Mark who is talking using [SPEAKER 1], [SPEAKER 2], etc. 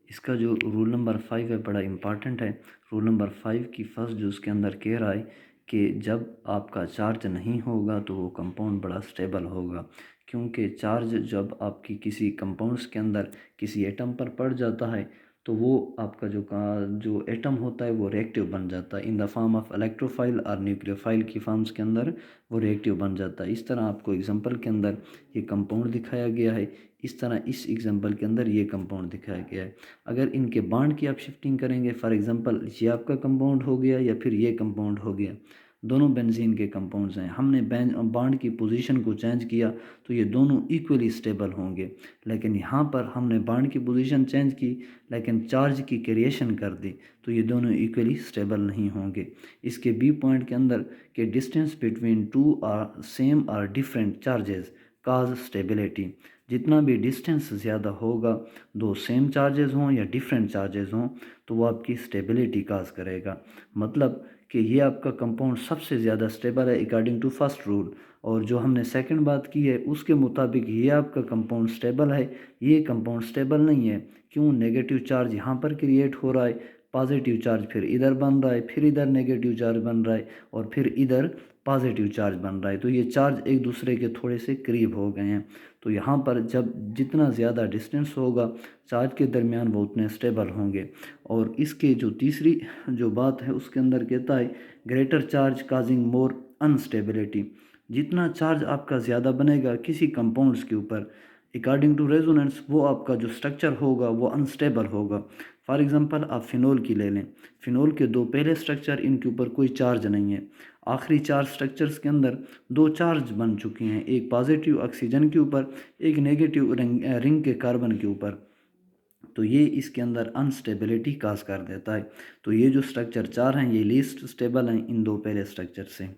[SPEAKER 1] इसका जो rule number 5 है बड़ा इम्पॉर्टेंट है। रूल नंबर 5 की फर्स्ट जो उसके अंदर कह रहा है कि जब आपका चार्ज नहीं होगा तो वो कंपाउंड बड़ा स्टेबल होगा, क्योंकि चार्ज जब आपकी किसी कंपाउंड्स के अंदर किसी एटम पर पड़ जाता है तो वो आपका जो एटम होता है वो रिएक्टिव बन जाता है in the form of electrophile और न्यूक्लियोफाइल की फॉर्म्स के अंदर वो रिएक्टिव बन जाता है। इस तरह आपको एग्जांपल के अंदर ये कंपाउंड दिखाया गया है, इस तरह इस एग्जांपल के अंदर ये कंपाउंड दिखाया गया है। अगर इनके बॉन्ड की आप शिफ्टिंग करेंगे, फॉर एग्जांपल ये आपका कंपाउंड हो गया या फिर ये कंपाउंड हो गया, दोनों बेंजीन के कंपाउंड्स हैं, हमने बॉन्ड की पोजीशन को चेंज किया तो ये दोनों इक्वली स्टेबल होंगे। लेकिन यहाँ पर हमने बॉन्ड की पोजीशन चेंज की लेकिन चार्ज की क्रिएशन कर दी तो ये दोनों इक्वली स्टेबल नहीं होंगे। इसके बी पॉइंट के अंदर के distance between two are same are different charges cause stability, जितना भी डिस्टेंस ज़्यादा होगा, दो सेम चार्जेस हों या डिफरेंट चार्जेस हों, तो वो आपकी स्टेबिलिटी काज करेगा। मतलब कि ये आपका कंपाउंड सबसे ज़्यादा स्टेबल है अकॉर्डिंग टू फर्स्ट रूल, और जो हमने सेकंड बात की है उसके मुताबिक ये आपका कंपाउंड स्टेबल है, ये कंपाउंड स्टेबल नहीं है। क्यों? नेगेटिव चार्ज यहाँ पर क्रिएट हो रहा है, पॉजिटिव चार्ज फिर इधर बन रहा है, फिर इधर नेगेटिव चार्ज बन रहा है और फिर इधर पॉजिटिव चार्ज बन रहा है, तो ये चार्ज एक दूसरे के थोड़े से करीब हो गए हैं। तो यहाँ पर जब जितना ज़्यादा डिस्टेंस होगा चार्ज के दरमियान वो उतने स्टेबल होंगे। और इसके जो तीसरी जो बात है उसके अंदर कहता है ग्रेटर चार्ज काजिंग मोर अनस्टेबिलिटी, जितना चार्ज आपका ज़्यादा बनेगा किसी कंपाउंड्स के ऊपर अकॉर्डिंग टू रेजोनेंस वो आपका जो स्ट्रक्चर होगा वो अनस्टेबल होगा। फॉर एग्जांपल आप फिनोल की ले लें, फिनोल के दो पहले स्ट्रक्चर इनके ऊपर कोई चार्ज नहीं है, आखिरी चार स्ट्रक्चर्स के अंदर दो चार्ज बन चुके हैं, एक पॉजिटिव ऑक्सीजन के ऊपर, एक नेगेटिव रिंग के कार्बन के ऊपर, तो ये इसके अंदर अनस्टेबिलिटी काज कर देता है। तो ये जो स्ट्रक्चर चार हैं ये लीस्ट स्टेबल हैं इन दो पहले स्ट्रक्चर से।